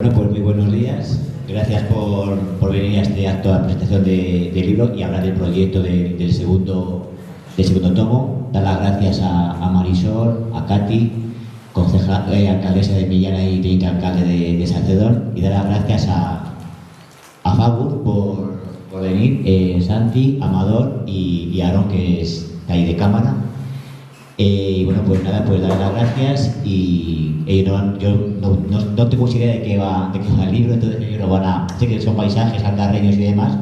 Bueno, pues muy buenos días. Gracias por venir a este acto de presentación del libro y hablar del proyecto del segundo tomo. Dar las gracias a Marisol, a Katy, alcaldesa de Millán y teniente alcalde de Salcedón, y dar las gracias a Fagur por venir, Santi, Amador y Aaron, que está ahí de cámara. Y bueno, pues nada, pues dar las gracias y yo no tengo idea de qué va el libro, entonces ellos lo van a... Sé que son paisajes, alcarreños y demás,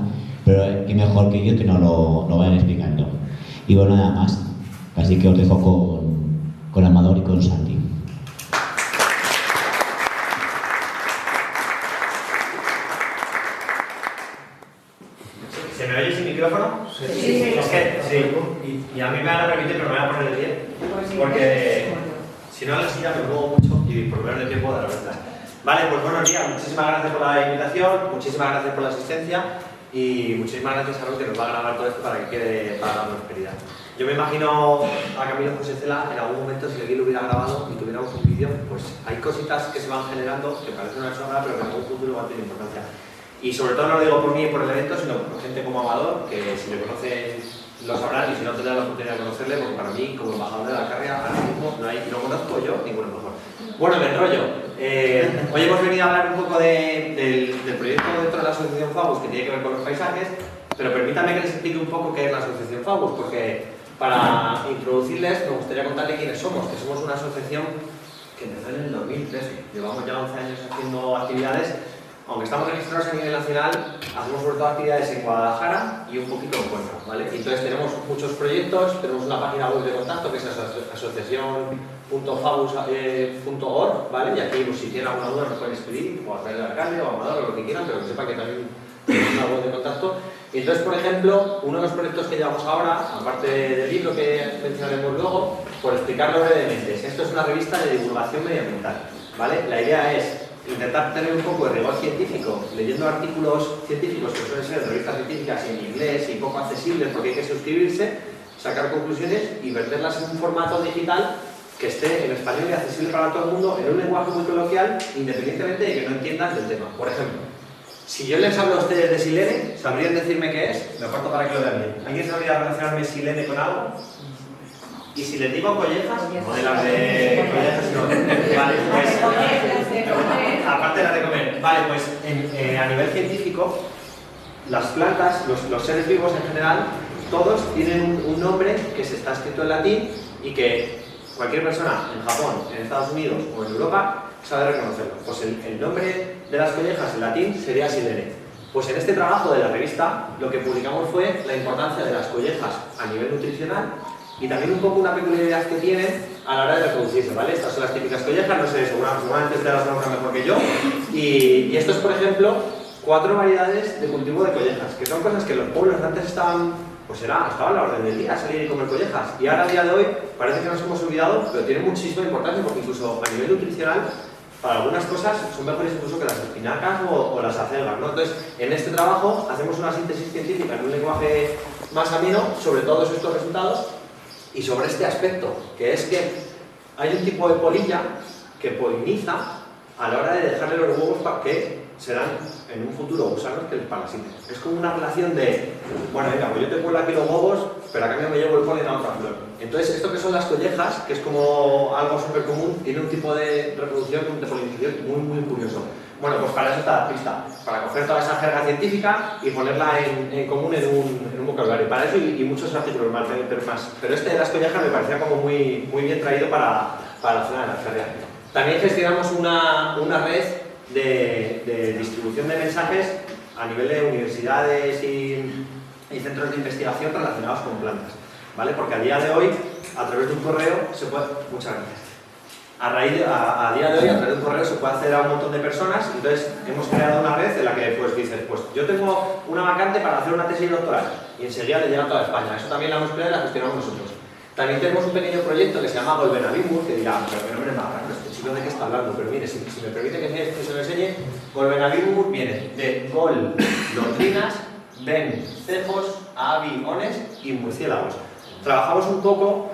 pero qué mejor que ellos que nos lo vayan explicando. Y bueno, nada más. Así que os dejo con Amador y con Santi. ¿Se me oye sin micrófono? Sí. Es que, sí. Y a mí me van a permitir, pero me voy a poner de pie. Porque si no, en la silla me muevo mucho y por poner de pie puedo dar la vuelta. Vale, pues buenos días. Muchísimas gracias por la invitación, muchísimas gracias por la asistencia y muchísimas gracias a Aaron, que nos va a grabar todo esto para que quede para la prosperidad. Yo me imagino a Camilo José Cela en algún momento, si alguien lo hubiera grabado y tuviéramos un vídeo, pues hay cositas que se van generando que parecen una sombra, pero que en algún futuro van a tener importancia. Y sobre todo no lo digo por mí y por el evento, sino por gente como Amador, que si le conocen lo sabrán, y si no tendrán la oportunidad de conocerle, porque para mí, como embajador de la carrera, ahora mismo no conozco yo ninguno mejor. Bueno, me enrollo. Hoy hemos venido a hablar un poco del proyecto dentro de la Asociación Fagus, que tiene que ver con los paisajes, pero permítanme que les explique un poco qué es la Asociación Fagus, porque para introducirles me gustaría contarles quiénes somos, que somos una asociación que empezó en el 2013. Llevamos ya 11 años haciendo actividades. Aunque estamos registrados a nivel nacional, hacemos sobre todo actividades en Guadalajara y un poquito en Cuenca, ¿vale? Entonces tenemos muchos proyectos, tenemos una página web de contacto que es asociación.fagus.org, ¿vale? Y aquí, pues, si tienen alguna duda nos pueden escribir, o a través del alcalde o Amador o lo que quieran, pero que sepan que también tenemos una web de contacto. Y entonces, por ejemplo, uno de los proyectos que llevamos ahora, aparte del libro que mencionaremos luego, por explicarlo brevemente, esto es una revista de divulgación medioambiental, ¿vale? La idea es intentar tener un poco de rigor científico, leyendo artículos científicos que suelen ser de revistas científicas en inglés y poco accesibles porque hay que suscribirse, sacar conclusiones y verterlas en un formato digital que esté en español y accesible para todo el mundo en un lenguaje muy coloquial, independientemente de que no entiendan del tema. Por ejemplo, si yo les hablo a ustedes de silene, ¿sabrían decirme qué es? Me aparto para que lo vean bien. ¿Alguien sabría relacionarme silene con algo? Y si les digo collejas, no de las de collejas, no. Vale, pues, aparte de las de comer. Vale, pues a nivel científico, las plantas, los seres vivos en general, todos tienen un nombre que se está escrito en latín y que cualquier persona en Japón, en Estados Unidos o en Europa sabe reconocerlo. Pues el nombre de las collejas en latín sería silene. Pues en este trabajo de la revista lo que publicamos fue la importancia de las collejas a nivel nutricional y también un poco una peculiaridad que tienen a la hora de reproducirse, ¿vale? Estas son las típicas collejas, no sé, seguramente ustedes las conocen mejor que yo. Y esto es, por ejemplo, 4 variedades de cultivo de collejas, que son cosas que los pueblos antes estaban a la orden del día, salir y comer collejas. Y ahora, a día de hoy, parece que nos hemos olvidado, pero tiene muchísima importancia porque incluso a nivel nutricional, para algunas cosas son mejores incluso que las espinacas o las acelgas, ¿no? Entonces, en este trabajo hacemos una síntesis científica en un lenguaje más ameno sobre todos estos resultados. Y sobre este aspecto, que es que hay un tipo de polilla que poliniza a la hora de dejarle los huevos para que serán en un futuro gusanos que les parasiten. Es como una relación de, bueno, venga, pues yo te cuelo aquí los huevos, pero a cambio me llevo el polen a otra flor. Entonces, esto que son las collejas, que es como algo súper común, tiene un tipo de reproducción, de polinización muy, muy curioso. Bueno, pues para eso está la pista, para coger toda esa jerga científica y ponerla en común en un vocabulario. Para eso y muchos artículos más, pero este de las collejas me parecía como muy bien traído para la zona de la Ferrea. También gestionamos una red de distribución de mensajes a nivel de universidades y centros de investigación relacionados con plantas, ¿vale? Porque a día de hoy, a través de un correo, se puede... Muchas gracias. A día de hoy, a través de un correo se puede acceder a un montón de personas, entonces hemos creado una red en la que pues dices, pues yo tengo una vacante para hacer una tesis doctoral y enseguida le llega a toda España. Eso también la hemos creado y la gestionamos nosotros. También tenemos un pequeño proyecto que se llama Golbenabimbus, que dirá, pero qué nombre más raro, este chico de qué está hablando, pero mire, si me permite que se lo enseñe, Golbenabimbus viene de gol, londrinas, ben, cejos, aviones y murciélagos. Trabajamos un poco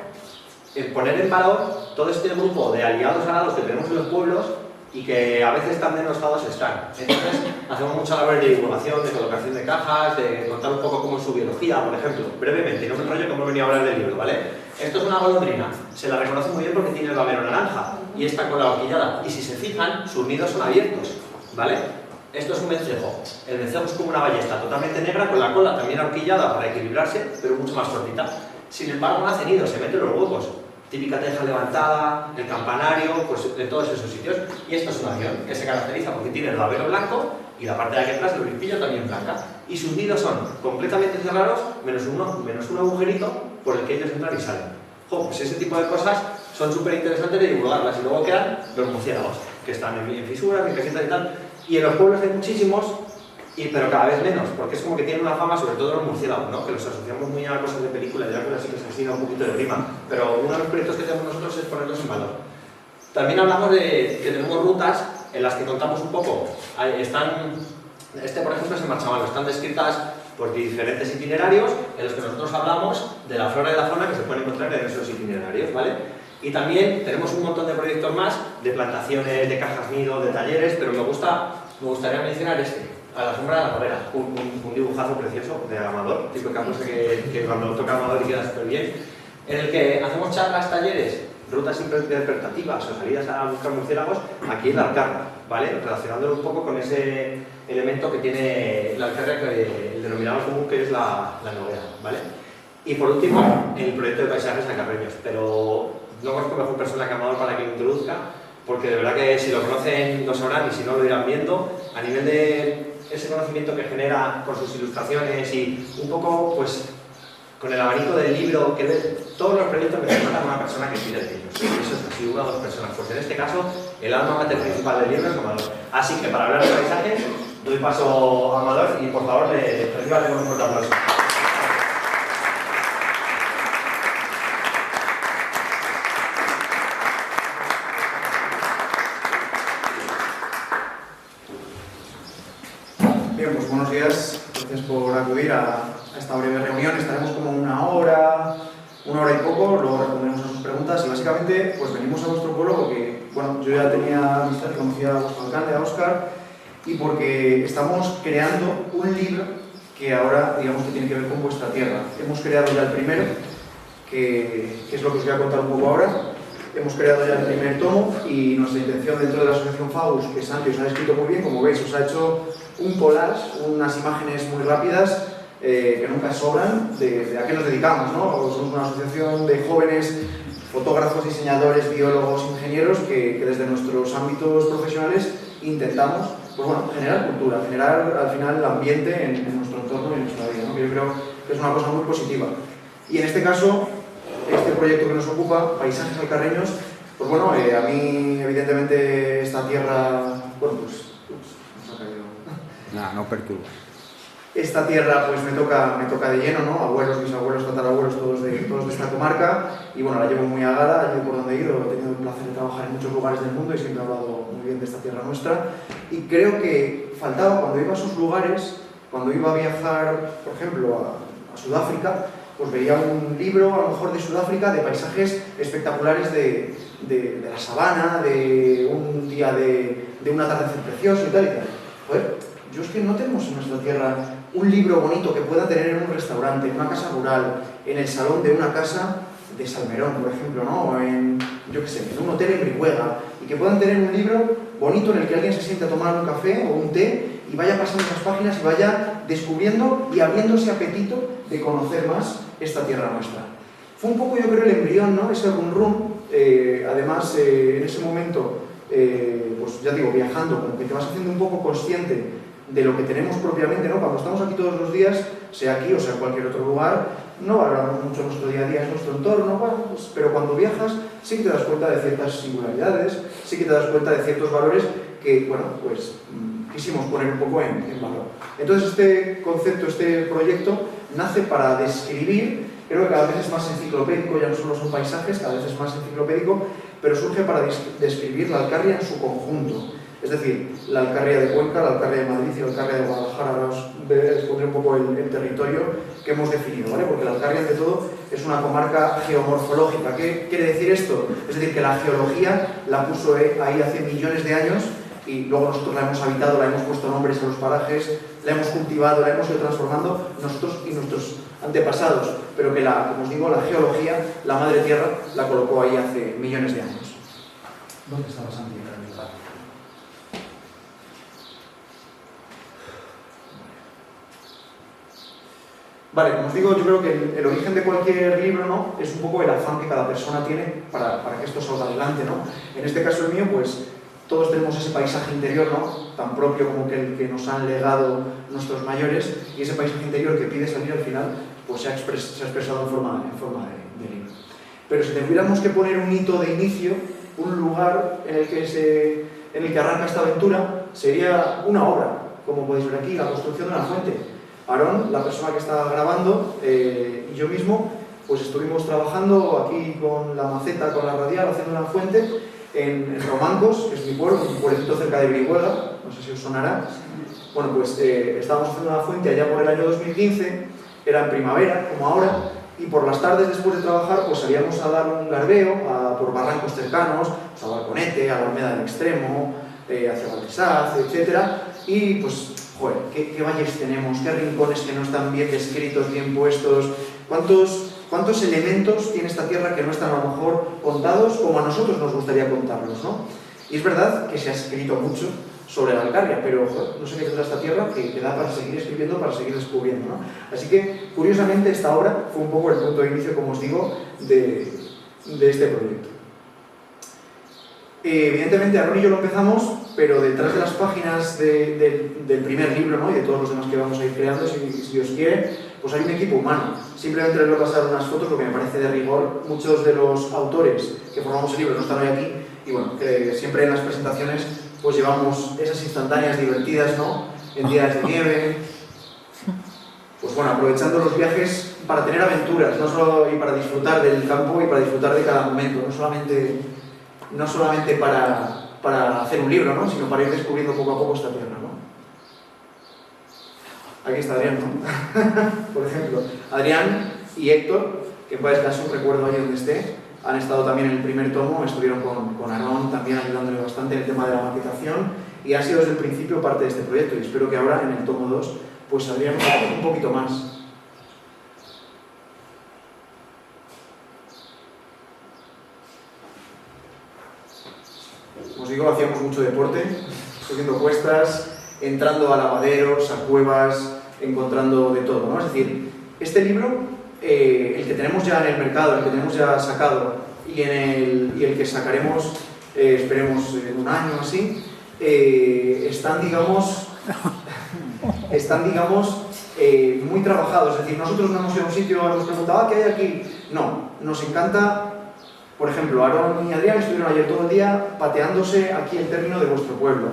en poner en valor todo este grupo de aliados alados que tenemos en los pueblos y que a veces tan denostados están. Entonces, hacemos mucha labor de divulgación, de colocación de cajas, de contar un poco cómo es su biología, por ejemplo. Brevemente, no me enrollo que hemos venido a hablar del libro, ¿vale? Esto es una golondrina, se la reconoce muy bien porque tiene el babero naranja y está con la horquillada. Y si se fijan, sus nidos son abiertos, ¿vale? Esto es un vencejo. El vencejo es como una ballesta totalmente negra con la cola también ahorquillada para equilibrarse, pero mucho más cortita. Sin embargo, no hace nidos, se mete en los huecos. Típica teja levantada, el campanario, pues en todos esos sitios. Y esto es un avión que se caracteriza porque tiene el babero blanco y la parte de aquí atrás del brillo también blanca. Y sus nidos son completamente cerrados, menos un agujerito por el que ellos entran y salen. Jo, pues ese tipo de cosas son súper interesantes de divulgarlas. Y luego quedan los murciélagos, que están en fisuras, en casitas y tal. Y en los pueblos hay muchísimos, pero cada vez menos, porque es como que tienen una fama, sobre todo los murciélagos, ¿no? Que los asociamos muy a cosas de película, ya que así que se ha sido un poquito de rima, pero uno de los proyectos que tenemos nosotros es ponerlos en valor. También hablamos de que tenemos rutas en las que contamos un poco. Por ejemplo, es en Marchamalo, están descritas por diferentes itinerarios en los que nosotros hablamos de la flora y la fauna que se pueden encontrar en esos itinerarios, ¿vale? Y también tenemos un montón de proyectos más, de plantaciones, de cajas nido, de talleres, pero me gustaría mencionar A la sombra de la madera, un dibujazo precioso de Amador, típica cosa que cuando toca Amador y queda súper bien, en el que hacemos charlas, talleres, rutas interpretativas o salidas a buscar murciélagos aquí en la Alcarria, ¿vale? Relacionándolo un poco con ese elemento que tiene la Alcarria, que el denominador común que es la noguera, ¿vale? Y por último, el proyecto de paisajes alcarreños, pero no conozco mejor persona que Amador para que lo introduzca, porque de verdad que si lo conocen lo sabrán y si no lo irán viendo, a nivel de ese conocimiento que genera con sus ilustraciones y un poco, pues, con el abanico del libro, que ve todos los proyectos que se tratan a una persona que pide de ellos. Eso es así, una o dos personas. Pues en este caso, el alma mater principal del libro es Amador. Así que para hablar de paisajes, doy paso a Amador y por favor, recíbale con un fuerte aplauso. Bien, pues buenos días. Gracias por acudir a esta breve reunión. Estaremos como una hora y poco, luego responderemos a sus preguntas y básicamente pues venimos a vuestro pueblo porque, bueno, yo ya tenía amistad y conocía a vuestro alcalde, a Óscar, y porque estamos creando un libro que ahora, digamos, que tiene que ver con vuestra tierra. Hemos creado ya el primero, que es lo que os voy a contar un poco ahora. Hemos creado ya el primer tomo y nuestra intención dentro de la asociación FAUS, que Santi os ha descrito muy bien, como veis, os ha hecho un collage, unas imágenes muy rápidas que nunca sobran de a qué nos dedicamos, ¿no? Somos una asociación de jóvenes fotógrafos, diseñadores, biólogos, ingenieros que desde nuestros ámbitos profesionales intentamos, pues bueno, generar cultura, generar al final el ambiente en nuestro entorno y en nuestra vida, ¿no? Que yo creo que es una cosa muy positiva. Y en este caso, este proyecto que nos ocupa, Paisajes Alcarreños, pues bueno, a mí evidentemente esta tierra, bueno, pues nos ha caído. No perturba. Esta tierra pues me toca de lleno, ¿no? Abuelos, bisabuelos, tatarabuelos, todos de esta comarca, y bueno, la llevo muy a gala, allí por donde he ido, he tenido el placer de trabajar en muchos lugares del mundo y siempre he hablado muy bien de esta tierra nuestra, y creo que faltaba cuando iba a esos lugares, cuando iba a viajar, por ejemplo, a Sudáfrica, pues veía un libro, a lo mejor de Sudáfrica, de paisajes espectaculares de la sabana, de un día de un atardecer precioso y tal y tal. Joder, yo es que no tenemos en nuestra tierra un libro bonito que pueda tener en un restaurante, en una casa rural, en el salón de una casa de Salmerón, por ejemplo, ¿no? O en, yo qué sé, en un hotel en Brihuega, y que puedan tener un libro bonito en el que alguien se siente a tomar un café o un té y vaya pasando esas páginas y vaya descubriendo y abriéndose apetito de conocer más esta tierra nuestra. Fue un poco, yo creo, el embrión, ¿no? Ese rum. Además, en ese momento, pues ya digo, viajando, como que te vas haciendo un poco consciente de lo que tenemos propiamente, ¿no? Cuando estamos aquí todos los días, sea aquí o sea en cualquier otro lugar, no valoramos mucho nuestro día a día, nuestro entorno, bueno, pues, pero cuando viajas sí que te das cuenta de ciertas singularidades, sí que te das cuenta de ciertos valores que, bueno, pues quisimos poner un poco en valor. Entonces este concepto, este proyecto, nace para describir, creo que cada vez es más enciclopédico, ya no solo son paisajes, cada vez es más enciclopédico, pero surge para describir la Alcarria en su conjunto. Es decir, la Alcarria de Cuenca, la Alcarria de Madrid y la Alcarria de Guadalajara. Ahora os pondré un poco el territorio que hemos definido, ¿vale? Porque la Alcarria, ante todo, es una comarca geomorfológica. ¿Qué quiere decir esto? Es decir, que la geología la puso ahí hace millones de años y luego nosotros la hemos habitado, la hemos puesto nombres a los parajes, la hemos cultivado, la hemos ido transformando nosotros y nuestros antepasados, pero que como os digo, la geología, la madre tierra, la colocó ahí hace millones de años. ¿Dónde estaba Santi? Vale, como os digo, yo creo que el origen de cualquier libro, ¿no?, es un poco el afán que cada persona tiene para que esto salga adelante, ¿no? En este caso el mío, pues todos tenemos ese paisaje interior, ¿no?, tan propio como que el que nos han legado nuestros mayores, y ese paisaje interior que pide salir al final, pues se ha expresado en forma de libro. Pero si tuviéramos que poner un hito de inicio, un lugar en el que arranca esta aventura, sería una obra, como podéis ver aquí, la construcción de una fuente. Aarón, la persona que está grabando, y yo mismo, pues estuvimos trabajando aquí con la maceta, con la radial, haciendo una fuente en Romancos, que es mi pueblo, un pueblecito cerca de Brihuega, no sé si os sonará. Bueno, pues estábamos haciendo una fuente allá por el año 2015, era en primavera, como ahora, y por las tardes, después de trabajar, pues salíamos a dar un garbeo por barrancos cercanos, pues a Barconete, a la Almeda del Extremo, hacia Valdesaz, etc. Y pues, joder, ¿qué valles tenemos? ¿Qué rincones que no están bien descritos, bien puestos? ¿Cuántos elementos tiene esta tierra que no están a lo mejor contados como a nosotros nos gustaría contarlos, ¿no? Y es verdad que se ha escrito mucho sobre la Alcarria, pero joder, no sé qué tendrá esta tierra que da para seguir escribiendo, para seguir descubriendo, ¿no? Así que, curiosamente, esta obra fue un poco el punto de inicio, como os digo, de este proyecto. Evidentemente, Aarón y yo lo empezamos, pero detrás de las páginas del primer libro, ¿no?, y de todos los demás que vamos a ir creando, si Dios quiere, pues hay un equipo humano. Simplemente les voy a pasar unas fotos, lo que me parece de rigor. Muchos de los autores que formamos el libro no están hoy aquí, y bueno, que siempre en las presentaciones pues llevamos esas instantáneas divertidas, ¿no?, en días de nieve. Pues bueno, aprovechando los viajes para tener aventuras, no solo y para disfrutar del campo y para disfrutar de cada momento, no solamente para hacer un libro, ¿no?, sino para ir descubriendo poco a poco esta tierra, ¿no? Aquí está Adrián, ¿no? Por ejemplo, Adrián y Héctor, que puede estar un recuerdo ahí donde esté, han estado también en el primer tomo, estuvieron con Aarón también ayudándole bastante en el tema de la maquetación, y ha sido desde el principio parte de este proyecto, y espero que ahora en el tomo 2 pues saldríamos un poquito más. Os digo, hacíamos mucho deporte, subiendo cuestas, entrando a lavaderos, a cuevas, encontrando de todo, ¿no? Es decir, este libro, el que tenemos ya en el mercado, el que tenemos ya sacado y el que sacaremos, esperemos, en un año o así, están, digamos, muy trabajados. Es decir, nosotros no hemos ido a un sitio, hemos preguntado, ¿qué hay aquí? No, nos encanta. Por ejemplo, Aarón y Adrián estuvieron ayer todo el día pateándose aquí el término de vuestro pueblo.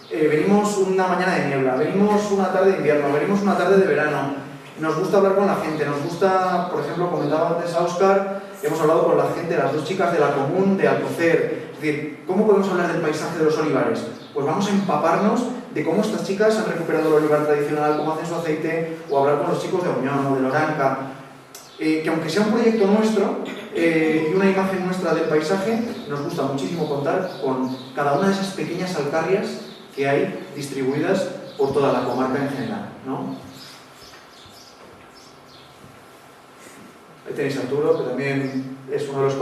Venimos una mañana de niebla, venimos una tarde de invierno, venimos una tarde de verano. Nos gusta hablar con la gente, nos gusta, por ejemplo, comentaba antes a Óscar, hemos hablado con la gente, las dos chicas de la común de Alcocer. Es decir, ¿cómo podemos hablar del paisaje de los olivares? Pues vamos a empaparnos de cómo estas chicas han recuperado el olivar tradicional, cómo hacen su aceite, o hablar con los chicos de Oñón o de Loranca. Que aunque sea un proyecto nuestro y una imagen nuestra del paisaje, nos gusta muchísimo contar con cada una de esas pequeñas alcarrias que hay distribuidas por toda la comarca en general, ¿no? Ahí tenéis a Arturo, que también es uno de los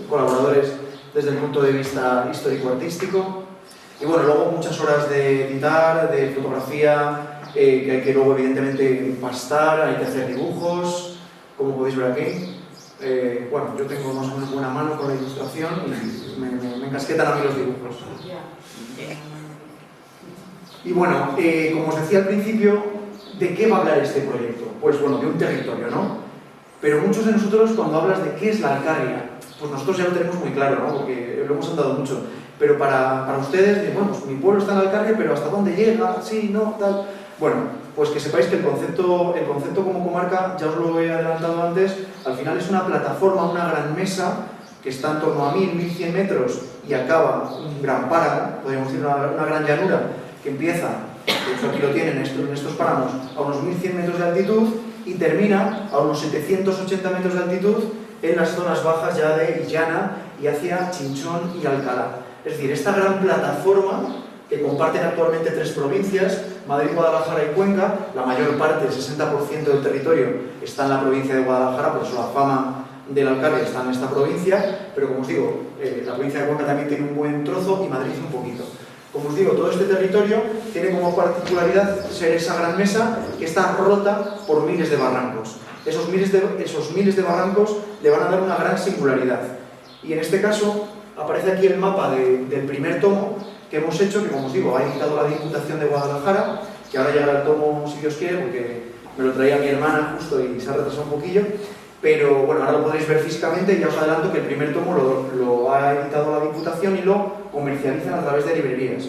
colaboradores desde el punto de vista histórico-artístico. Y bueno, luego muchas horas de editar, de fotografía, que hay que luego evidentemente pastar, hay que hacer dibujos, como podéis ver aquí. Bueno, yo tengo más o menos buena mano con la ilustración y me encasquetan a mí los dibujos. Y bueno, como os decía al principio, ¿de qué va a hablar este proyecto? Pues bueno, de un territorio, ¿no? Pero muchos de nosotros, cuando hablas de qué es la Alcarria, pues nosotros ya lo tenemos muy claro, ¿no? Porque lo hemos andado mucho. Pero para ustedes, bueno, pues mi pueblo está en la Alcarria, pero ¿hasta dónde llega? Sí, no, tal. Bueno, pues que sepáis que el concepto como comarca, ya os lo he adelantado antes, al final es una plataforma, una gran mesa que está en torno a 1000-1100 metros y acaba un gran páramo, podríamos decir una gran llanura, que empieza, de hecho aquí lo tienen en estos páramos, a unos 1100 metros de altitud y termina a unos 780 metros de altitud en las zonas bajas ya de Illana y hacia Chinchón y Alcalá. Es decir, esta gran plataforma que comparten actualmente 3 provincias, Madrid, Guadalajara y Cuenca, la mayor parte, el 60% del territorio, está en la provincia de Guadalajara, por eso la fama del Alcarria está en esta provincia, pero como os digo, la provincia de Cuenca también tiene un buen trozo y Madrid un poquito. Como os digo, todo este territorio tiene como particularidad ser esa gran mesa que está rota por miles de barrancos. Esos miles de barrancos le van a dar una gran singularidad. Y en este caso aparece aquí el mapa del primer tomo que hemos hecho, que como os digo, ha editado la Diputación de Guadalajara, que ahora llegará el tomo si Dios quiere, porque me lo traía mi hermana justo y se ha retrasado un poquillo. Pero bueno, ahora lo podréis ver físicamente y ya os adelanto que el primer tomo lo ha editado la Diputación y lo comercializan a través de librerías.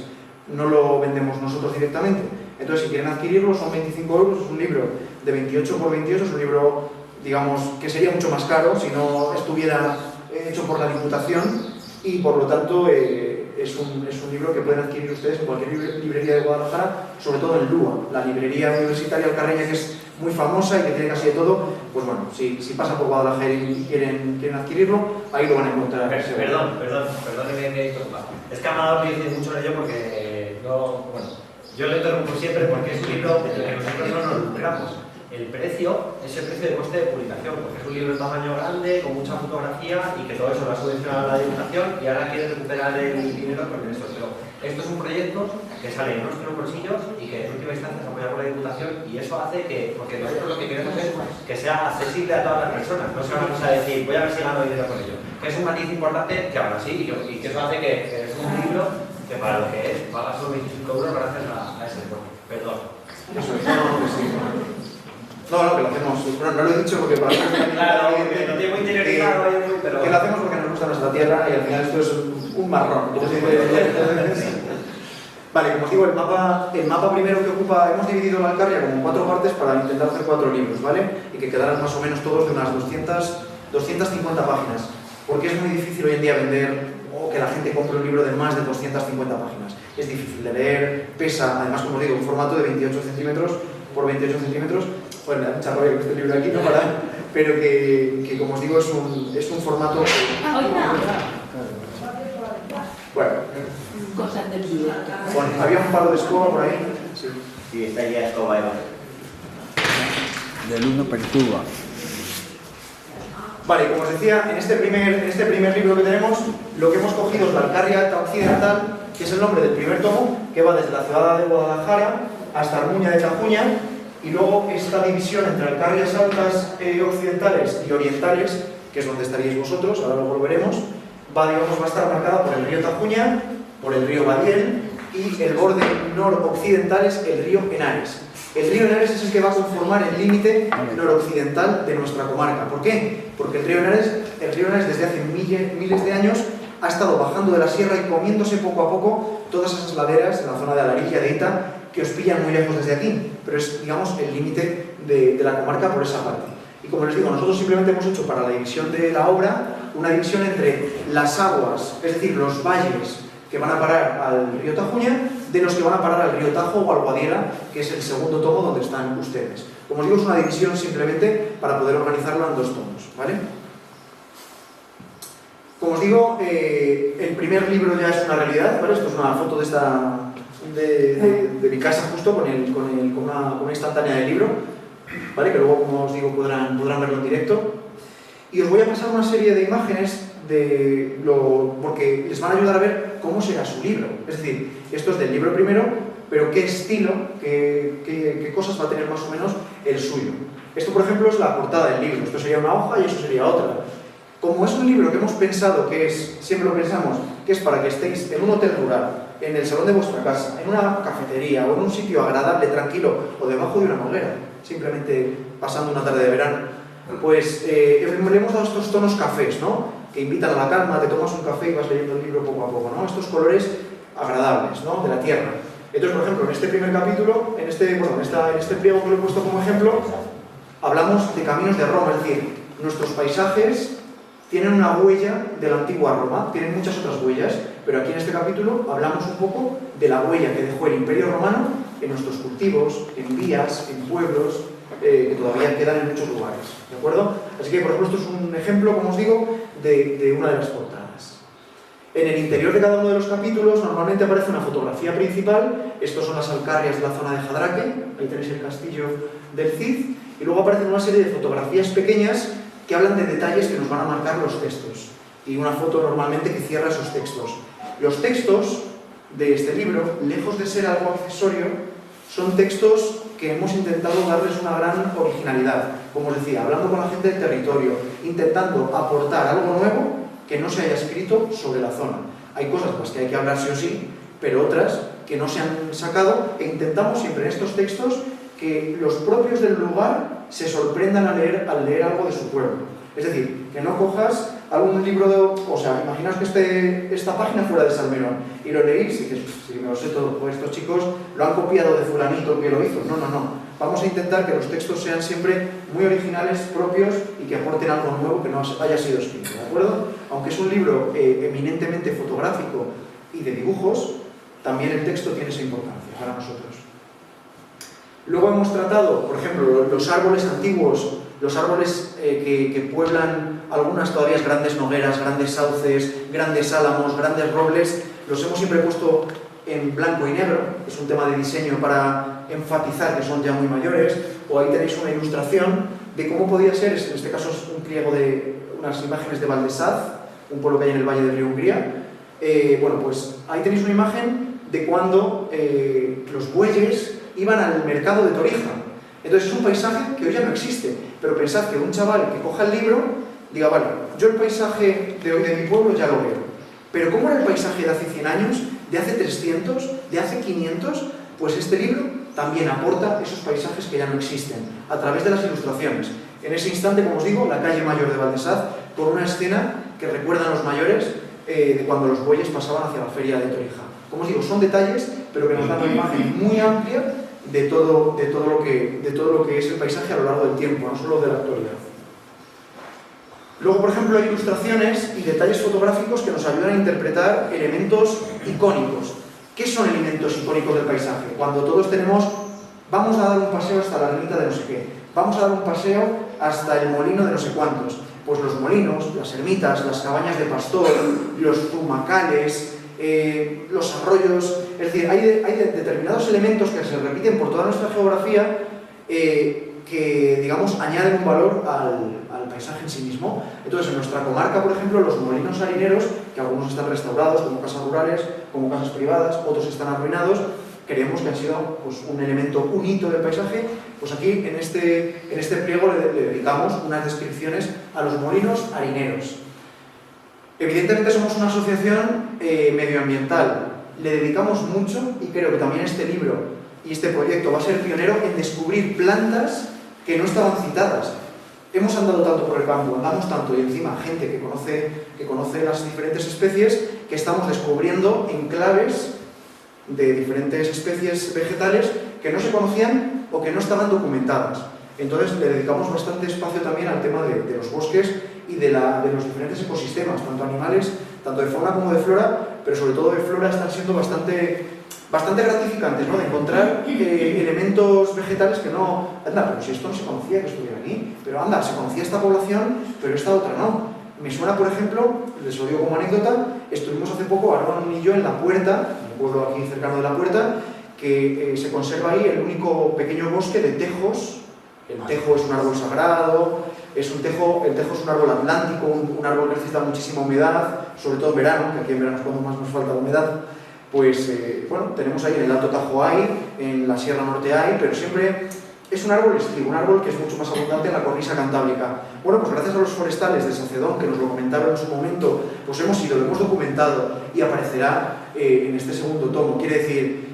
No lo vendemos nosotros directamente. Entonces, si quieren adquirirlo, son 25 euros, es un libro de 28 por 28, es un libro, digamos, que sería mucho más caro si no estuviera hecho por la Diputación y por lo tanto es un libro que pueden adquirir ustedes en cualquier librería de Guadalajara, sobre todo en Lua, la librería universitaria alcarreña que es muy famosa y que tiene casi de todo. Pues bueno, si pasan por Guadalajara y quieren adquirirlo, ahí lo van a encontrar. Perdóneme que interrumpa. Es que Amador me dice mucho en ello porque yo lo interrumpo siempre porque es un libro en el que nosotros no nos recuperamos. El precio es el precio de coste de publicación, porque es un libro de tamaño grande, con mucha fotografía y que todo eso lo ha subvencionado la Diputación y ahora quiere recuperar el dinero con esto. Pero esto es un proyecto que sale en nuestros bolsillos y que en última instancia se apoya por la Diputación y eso hace que, porque nosotros lo que queremos es que sea accesible a todas las personas, no sea una cosa de decir voy a ver si gano dinero con ello, que es un matiz importante que ahora sí y que eso hace que es un libro que para lo que es paga solo 25 euros gracias a ese esfuerzo. Perdón. Eso es, no, que lo hacemos, bueno, no lo he dicho porque para claro, no tiene muy interiorizado, pero que lo hacemos porque nos gusta nuestra tierra y al final esto es un marrón. Vale, como os digo, el mapa primero que ocupa, hemos dividido la Alcarria como en 4 partes para intentar hacer 4 libros, ¿vale? Y que quedaran más o menos todos de unas 250 páginas, porque es muy difícil hoy en día vender o que la gente compre un libro de más de 250 páginas. Es difícil de leer, pesa, además, como os digo, un formato de 28 centímetros por 28 centímetros. Bueno, me da mucha rabia con este libro aquí, ¿no? Pero que como os digo, es un formato... Bueno, había un palo de escoba por ahí. Sí, está ya escoba, Eva. Del 1 perturba. Vale, como os decía, en este primer libro que tenemos, lo que hemos cogido es la Alcarria Occidental, que es el nombre del primer tomo, que va desde la ciudad de Guadalajara hasta Armuña de Tajuña, y luego esta división entre Alcarrias altas occidentales y orientales, que es donde estaríais vosotros, ahora luego lo veremos, va a estar marcada por el río Tajuña, por el río Badiel, y el borde noroccidental es el río Henares. El río Henares es el que va a conformar el límite noroccidental de nuestra comarca. ¿Por qué? Porque el río Henares desde hace miles de años ha estado bajando de la sierra y comiéndose poco a poco todas esas laderas en la zona de Alaricia, de Ita, que os pillan muy lejos desde aquí, pero es, digamos, el límite de la comarca por esa parte. Y como les digo, nosotros simplemente hemos hecho para la división de la obra una división entre las aguas, es decir, los valles que van a parar al río Tajuña, de los que van a parar al río Tajo o al Guadiela, que es el segundo tomo donde están ustedes. Como os digo, es una división simplemente para poder organizarlo en 2 tomos, ¿vale? Como os digo, el primer libro ya es una realidad, ¿vale? Esto es una foto de mi casa justo con una instantánea del libro, ¿vale? Que luego, como os digo, podrán verlo en directo. Y os voy a pasar una serie de imágenes porque les van a ayudar a ver cómo será su libro. Es decir, esto es del libro primero, pero qué estilo, qué cosas va a tener más o menos el suyo. Esto, por ejemplo, es la portada del libro. Esto sería una hoja y eso sería otra. Como es un libro que hemos pensado que es, siempre lo pensamos, que es para que estéis en un hotel rural, en el salón de vuestra casa, en una cafetería o en un sitio agradable, tranquilo, o debajo de una hoguera, simplemente pasando una tarde de verano, pues le hemos dado estos tonos cafés, ¿no? Que invitan a la calma, te tomas un café y vas leyendo el libro poco a poco, ¿no? Estos colores agradables, ¿no? De la tierra. Entonces, por ejemplo, en este primer capítulo, en este pliego que lo he puesto como ejemplo, hablamos de caminos de Roma, es decir, nuestros paisajes tienen una huella de la antigua Roma, tienen muchas otras huellas, pero aquí en este capítulo hablamos un poco de la huella que dejó el Imperio Romano en nuestros cultivos, en vías, en pueblos, que todavía quedan en muchos lugares, ¿de acuerdo? Así que, por ejemplo, esto es un ejemplo, como os digo, de una de las portadas. En el interior de cada uno de los capítulos normalmente aparece una fotografía principal. Estos son las alcarrias de la zona de Jadraque, ahí tenéis el castillo del Cid, y luego aparecen una serie de fotografías pequeñas que hablan de detalles que nos van a marcar los textos, y una foto normalmente que cierra esos textos. Los textos de este libro, lejos de ser algo accesorio, son textos que hemos intentado darles una gran originalidad, como os decía, hablando con la gente del territorio, intentando aportar algo nuevo que no se haya escrito sobre la zona. Hay cosas de las que hay que hablar sí o sí, pero otras que no se han sacado, e intentamos siempre en estos textos que los propios del lugar se sorprendan al leer algo de su pueblo. Es decir, que no cojas algún libro o sea, imaginaos que esta página fuera de Salmerón y lo leéis y dices, si me lo sé todo, pues estos chicos lo han copiado de fulanito que lo hizo. No, no, no. Vamos a intentar que los textos sean siempre muy originales, propios, y que aporten algo nuevo que no haya sido escrito, ¿de acuerdo? Aunque es un libro eminentemente fotográfico y de dibujos, también el texto tiene esa importancia para nosotros. Luego hemos tratado, por ejemplo, los árboles antiguos, los árboles que pueblan algunas todavía grandes nogueras, grandes sauces, grandes álamos, grandes robles, los hemos siempre puesto en blanco y negro. Es un tema de diseño para enfatizar que son ya muy mayores. O ahí tenéis una ilustración de cómo podía ser, en este caso es un pliego de unas imágenes de Valdesaz, un pueblo que hay en el Valle de Río Hungría. Bueno, pues ahí tenéis una imagen de cuando los bueyes iban al mercado de Torija. Entonces es un paisaje que hoy ya no existe, pero pensad que un chaval que coja el libro diga, vale, yo el paisaje de hoy de mi pueblo ya lo veo, pero ¿cómo era el paisaje de hace 100 años, de hace 300, de hace 500? Pues este libro también aporta esos paisajes que ya no existen, a través de las ilustraciones. En ese instante, como os digo, la calle mayor de Valdesaz, con una escena que recuerdan a los mayores de cuando los bueyes pasaban hacia la feria de Torija. Como os digo, son detalles, pero que nos dan una imagen muy amplia de todo lo que es el paisaje a lo largo del tiempo, no solo de la actualidad. Luego, por ejemplo, hay ilustraciones y detalles fotográficos que nos ayudan a interpretar elementos icónicos. ¿Qué son elementos icónicos del paisaje? Cuando todos vamos a dar un paseo hasta la ermita de no sé qué, vamos a dar un paseo hasta el molino de no sé cuántos. Pues los molinos, las ermitas, las cabañas de pastor, los zumacales, los arroyos, es decir, hay determinados elementos que se repiten por toda nuestra geografía que, digamos, añaden un valor al paisaje en sí mismo. Entonces, en nuestra comarca, por ejemplo, los molinos harineros, que algunos están restaurados como casas rurales, como casas privadas, otros están arruinados, creemos que han sido pues, un elemento, un hito del paisaje. Pues aquí, en este pliego, le dedicamos unas descripciones a los molinos harineros. Evidentemente somos una asociación medioambiental, le dedicamos mucho y creo que también este libro y este proyecto va a ser pionero en descubrir plantas que no estaban citadas. Hemos andado tanto por el campo, andamos tanto y encima gente que conoce las diferentes especies, que estamos descubriendo enclaves de diferentes especies vegetales que no se conocían o que no estaban documentadas. Entonces le dedicamos bastante espacio también al tema de los bosques y de los diferentes ecosistemas, tanto animales, tanto de fauna como de flora, pero sobre todo de flora están siendo bastante gratificantes, ¿no? De encontrar elementos vegetales que no... Anda, pero si esto no se conocía que estuviera aquí, pero anda, se conocía esta población, pero esta otra no. Me suena, por ejemplo, les lo digo como anécdota, estuvimos hace poco, Aaron y yo, en La Puerta, un pueblo aquí cercano de La Puerta, que se conserva ahí el único pequeño bosque de tejos. El tejo es un árbol sagrado, el tejo es un árbol atlántico, un árbol que necesita muchísima humedad, sobre todo en verano, que aquí en verano es cuando más nos falta humedad. Pues, bueno, tenemos ahí en el Alto Tajo hay, en la Sierra Norte hay, pero siempre es un árbol estivo, un árbol que es mucho más abundante en la cornisa cantábrica. Bueno, pues gracias a los forestales de Sacedón, que nos lo comentaron en su momento, pues hemos ido, lo hemos documentado y aparecerá en este segundo tomo. Quiere decir,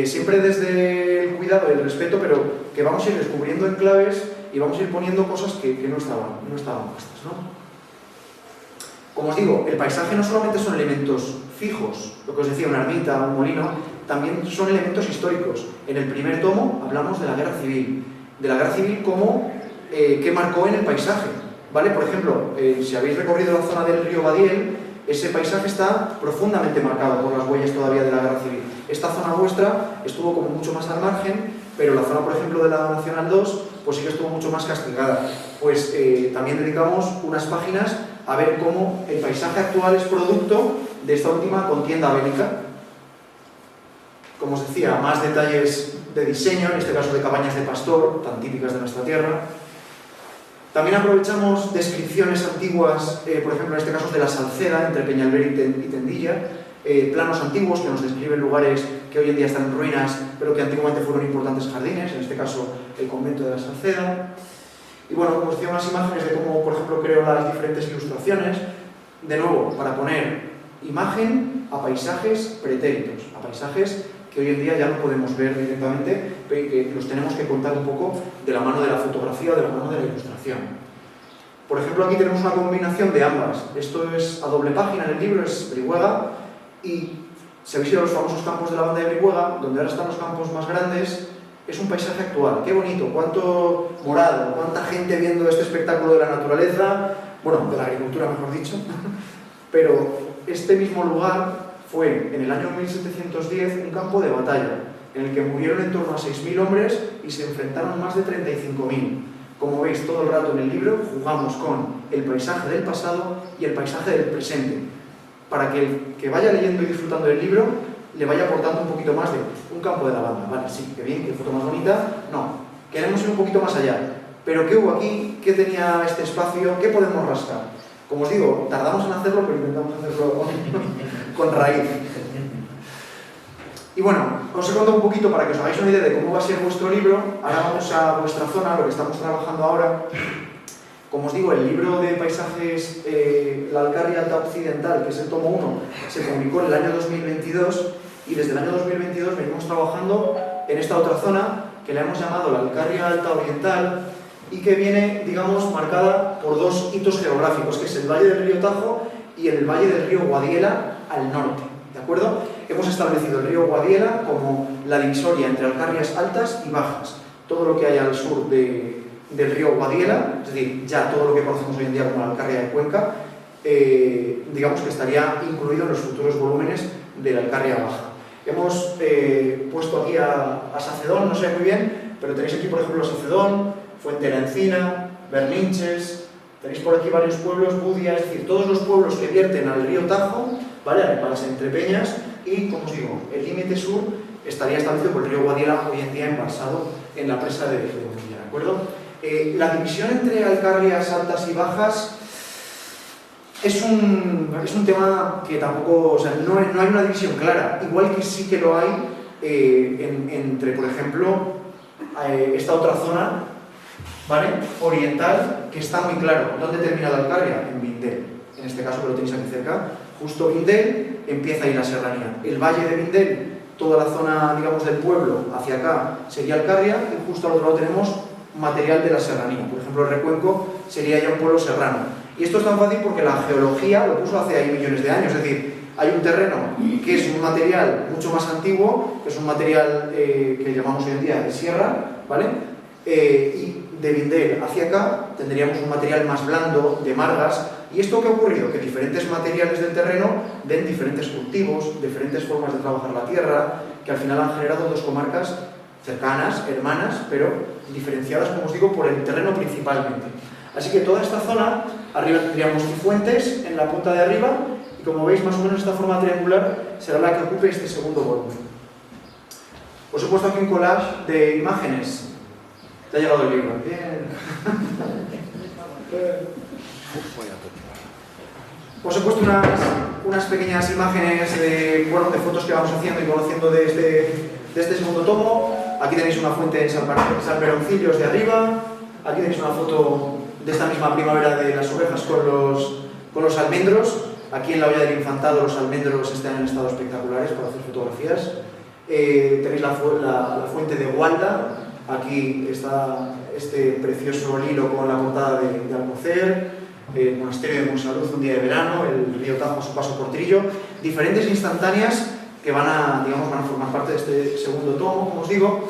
siempre desde el cuidado y el respeto, pero que vamos a ir descubriendo enclaves y vamos a ir poniendo cosas que no estaban puestas, ¿no? Como os digo, el paisaje no solamente son elementos fijos, lo que os decía, una ermita, un molino, también son elementos históricos. En el primer tomo hablamos de la guerra civil como qué marcó en el paisaje. ¿vale? Por ejemplo, si habéis recorrido la zona del río Badiel, ese paisaje está profundamente marcado por las huellas todavía de la Guerra Civil. Esta zona vuestra estuvo como mucho más al margen, pero la zona, por ejemplo, de la Nacional 2, pues sí que estuvo mucho más castigada. Pues también dedicamos unas páginas a ver cómo el paisaje actual es producto de esta última contienda bélica. Como os decía, más detalles de diseño, en este caso de cabañas de pastor, tan típicas de nuestra tierra. También aprovechamos descripciones antiguas, por ejemplo, en este caso de la Salceda, entre Peñalver y Tendilla, planos antiguos que nos describen lugares que hoy en día están en ruinas, pero que antiguamente fueron importantes jardines, en este caso el convento de la Salceda. Y bueno, como os decía, unas imágenes de cómo, por ejemplo, creo las diferentes ilustraciones, de nuevo, para poner imagen a paisajes pretéritos, a paisajes que hoy en día ya no podemos ver directamente, que los tenemos que contar un poco de la mano de la fotografía o de la mano de la ilustración. Por ejemplo, aquí tenemos una combinación de ambas. Esto es a doble página en el libro, es Brihuega, y si habéis ido a los famosos campos de la banda de Brihuega, donde ahora están los campos más grandes, es un paisaje actual. ¡Qué bonito! ¡Cuánto morado! ¡Cuánta gente viendo este espectáculo de la naturaleza! Bueno, de la agricultura, mejor dicho. Pero este mismo lugar fue, en el año 1710, un campo de batalla, en el que murieron en torno a 6.000 hombres y se enfrentaron más de 35.000. Como veis, todo el rato en el libro jugamos con el paisaje del pasado y el paisaje del presente, para que el que vaya leyendo y disfrutando del libro le vaya aportando un poquito más de un campo de lavanda. Vale, sí, qué bien, qué foto más bonita. No, queremos ir un poquito más allá. Pero ¿qué hubo aquí? ¿Qué tenía este espacio? ¿Qué podemos rascar? Como os digo, tardamos en hacerlo, pero intentamos hacerlo con raíz. Y bueno, os he contado un poquito para que os hagáis una idea de cómo va a ser vuestro libro. Ahora vamos a vuestra zona, lo que estamos trabajando ahora. Como os digo, el libro de paisajes La Alcarria Alta Occidental, que es el tomo 1, se publicó en el año 2022 y desde el año 2022 venimos trabajando en esta otra zona que le hemos llamado la Alcarria Alta Oriental y que viene, digamos, marcada por dos hitos geográficos, que es el Valle del Río Tajo y el Valle del Río Guadiela al norte, ¿de acuerdo? Hemos establecido el río Guadiela como la divisoria entre alcarrias altas y bajas. Todo lo que hay al sur del río Guadiela, es decir, ya todo lo que conocemos hoy en día como la Alcarria de Cuenca, digamos que estaría incluido en los futuros volúmenes de la Alcarria Baja. Hemos puesto aquí a Sacedón, no sé muy bien, pero tenéis aquí, por ejemplo, Sacedón, Fuente de la Encina, Berlinches, tenéis por aquí varios pueblos, Budia, es decir, todos los pueblos que vierten al río Tajo, ¿vale? Para las entrepeñas, y, como os digo, el límite sur estaría establecido por el río Guadiela, hoy en día embalsado en la presa de Monilla, ¿de acuerdo? La división entre alcarrias altas y bajas es un tema que tampoco, o sea, no hay una división clara, igual que sí que lo hay entre, por ejemplo, esta otra zona, ¿vale? Oriental, que está muy claro. ¿Dónde termina la Alcarria? En Vindel. En este caso que lo tenéis aquí cerca. Justo Vindel, empieza ahí la serranía. El valle de Vindel, toda la zona, digamos, del pueblo, hacia acá sería Alcarria, y justo al otro lado tenemos material de la serranía. Por ejemplo, el Recuenco sería ya un pueblo serrano. Y esto es tan fácil porque la geología lo puso hace ahí millones de años. Es decir, hay un terreno que es un material mucho más antiguo, que es un material que llamamos hoy en día de sierra, ¿vale? Y de Vindel hacia acá tendríamos un material más blando, de margas. ¿Y esto qué ha ocurrido? Que diferentes materiales del terreno den diferentes cultivos, diferentes formas de trabajar la tierra, que al final han generado dos comarcas cercanas, hermanas, pero diferenciadas, como os digo, por el terreno principalmente. Así que toda esta zona, arriba tendríamos Cifuentes en la punta de arriba, y como veis, más o menos esta forma triangular será la que ocupe este segundo volumen. Os he puesto aquí un collage de imágenes. Te ha llegado el libro. Bien. Os he puesto unas pequeñas imágenes de fotos que vamos haciendo y conociendo de este segundo tomo. Aquí tenéis una fuente en San Peroncillos de arriba. Aquí tenéis una foto de esta misma primavera de las ovejas con los almendros. Aquí en la olla del Infantado los almendros están en estado espectaculares para hacer fotografías. Tenéis la fuente de Gualda. Aquí está este precioso hilo con la portada de Alcocer, el monasterio de Monsalud un día de verano, el río Tajo a su paso por Trillo. Diferentes instantáneas que van a formar parte de este segundo tomo, como os digo,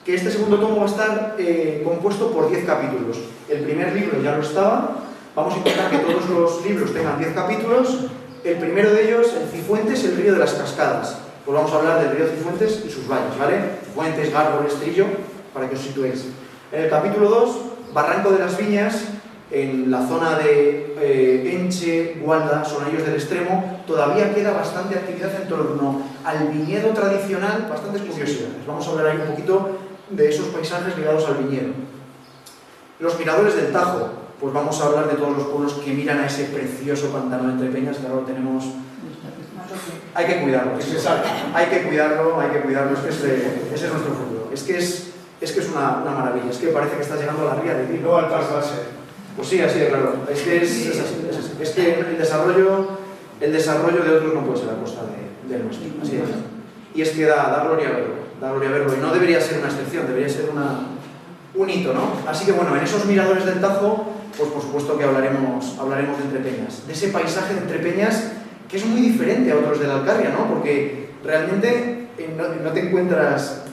que este segundo tomo va a estar compuesto por 10 capítulos. El primer libro ya lo estaba, Vamos a intentar que todos los libros tengan 10 capítulos. El primero de ellos, el Cifuentes, el río de las cascadas. Pues vamos a hablar del río Cifuentes y sus valles, ¿vale? Cifuentes, Gárgoles, Trillo, para que os situéis. En el capítulo 2, Barranco de las Viñas, en la zona de Enche, Gualda, Sonallos del Extremo, todavía queda bastante actividad en torno al viñedo tradicional, bastantes curiosidades. Vamos a hablar ahí un poquito de esos paisajes ligados al viñedo. Los miradores del Tajo, pues vamos a hablar de todos los pueblos que miran a ese precioso pantano de Entrepeñas, que ahora lo tenemos. Hay que cuidarlo, hay que cuidarlo, es que ese es nuestro futuro. Es que es una maravilla, es que parece que está llegando a la ría de Vigo. No altas base. Pues sí, así de claro. Es que es así. Es que el desarrollo de otros no puede ser a costa del nuestro. Así de claro. Y es que da gloria verlo. Y no debería ser una excepción, debería ser un hito, ¿no? Así que bueno, en esos miradores del Tajo, pues por supuesto que hablaremos de Entrepeñas. De ese paisaje de Entrepeñas que es muy diferente a otros de la Alcarria, ¿no? Porque realmente no te encuentras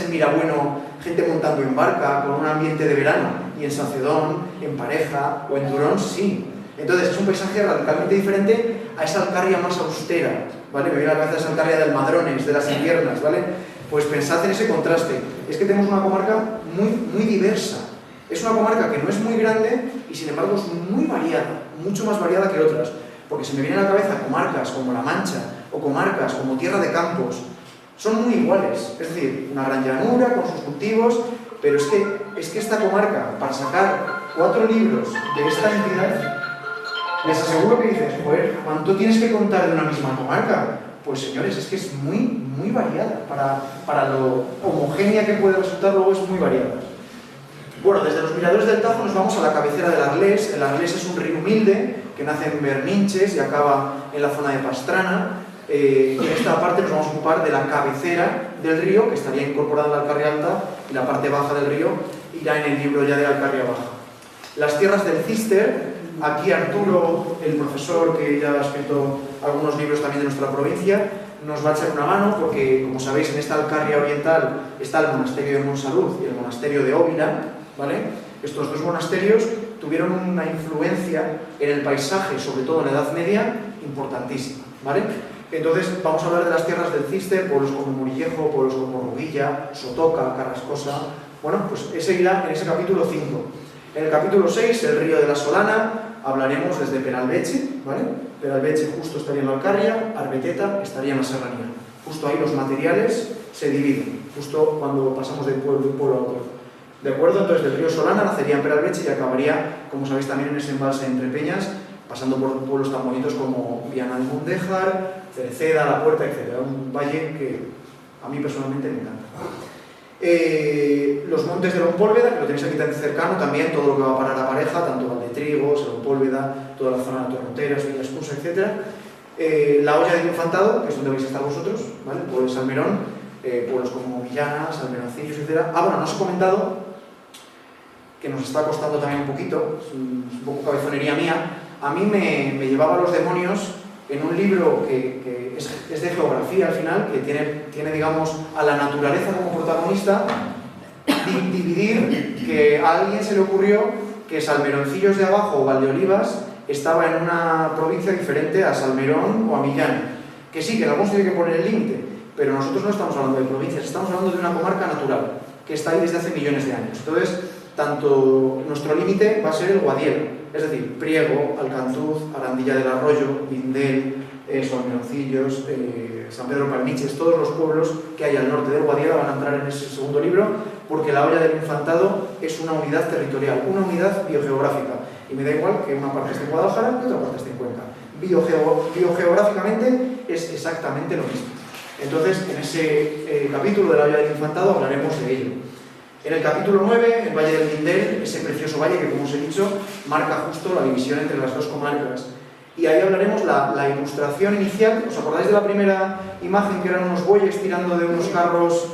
en Mirabueno gente montando en barca, con un ambiente de verano, y en Sacedón, en Pareja o en Turón, sí. Entonces es un paisaje radicalmente diferente a esa Alcarria más austera, ¿vale? Me viene a la cabeza esa Alcarria del Madrones, de las Inviernas, ¿vale? Pues pensad en ese contraste. Es que tenemos una comarca muy diversa. Es una comarca que no es muy grande y sin embargo es muy variada, mucho más variada que otras. Porque se me vienen a la cabeza comarcas como La Mancha o comarcas como Tierra de Campos. Son muy iguales, es decir, una gran llanura con sus cultivos, pero es que esta comarca, para sacar 4 libros de esta entidad, les aseguro que dices, joder, ¿cuánto tienes que contar de una misma comarca? Pues señores, es que es muy variada, para lo homogénea que puede resultar luego es muy variada. Bueno, desde los miradores del Tajo nos vamos a la cabecera del Arlés. El Arlés es un río humilde que nace en Berninches y acaba en la zona de Pastrana. Y en esta parte nos vamos a ocupar de la cabecera del río, que estaría incorporada en la Alcarria Alta, y la parte baja del río irá en el libro ya de Alcarria Baja. Las tierras del Cister, aquí Arturo, el profesor que ya ha escrito algunos libros también de nuestra provincia, nos va a echar una mano porque, como sabéis, en esta Alcarria Oriental está el monasterio de Monsalud y el monasterio de Óvila, ¿vale? Estos dos monasterios tuvieron una influencia en el paisaje, sobre todo en la Edad Media, importantísima, ¿vale? Entonces vamos a hablar de las tierras del Cister, pueblos como Murillejo, pueblos como Rubilla, Sotoca, Carrascosa. Bueno, pues ese irá en ese capítulo 5. En el capítulo 6, el río de la Solana, hablaremos desde Peralbeche, ¿vale? Peralbeche justo estaría en la Alcarria, Arbeteta estaría en la Serranía. Justo ahí los materiales se dividen, justo cuando pasamos de un pueblo a otro. ¿De acuerdo? Entonces del río Solana nacería en Peralbeche y acabaría, como sabéis, también en ese embalse entre Peñas, pasando por pueblos tan bonitos como Viana de Mundéjar, Cereceda, La Puerta, etc. Un valle que a mí personalmente me encanta. Los montes de Lompólveda, que lo tenéis aquí tan cercano, también todo lo que va a parar a Pareja, tanto Valdetrigos, Lompólveda, toda la zona de Torronteras, Villascusa, etc. La Olla del Infantado, que es donde vais a estar vosotros, ¿vale? Pueblo de Salmerón, pueblos como Villana, Salmeroncillos, etc. Bueno, no os he comentado, que nos está costando también un poquito, es un poco cabezonería mía. A mí me llevaba los demonios en un libro que es de geografía al final, que tiene, digamos, a la naturaleza como protagonista, dividir que a alguien se le ocurrió que Salmeroncillos de abajo o Valdeolivas estaba en una provincia diferente a Salmerón o a Millán. Que sí, que en algunos tiene que poner el límite, pero nosotros no estamos hablando de provincias, estamos hablando de una comarca natural, que está ahí desde hace millones de años. Entonces, tanto nuestro límite va a ser el Guadiel, es decir, Priego, Alcantuz, Arandilla del Arroyo, Vindel, Salmeroncillos, San Pedro Palmiches, todos los pueblos que hay al norte del Guadiel van a entrar en ese segundo libro, porque la Olla del Infantado es una unidad territorial, una unidad biogeográfica, y me da igual que una parte esté en Guadalajara y otra parte esté en Cuenca. Biogeográficamente es exactamente lo mismo. Entonces, en ese capítulo de la Olla del Infantado hablaremos de ello. En el capítulo 9, el Valle del Vindel, ese precioso valle que, como os he dicho, marca justo la división entre las dos comarcas. Y ahí hablaremos la ilustración inicial. ¿Os acordáis de la primera imagen, que eran unos bueyes tirando de unos carros?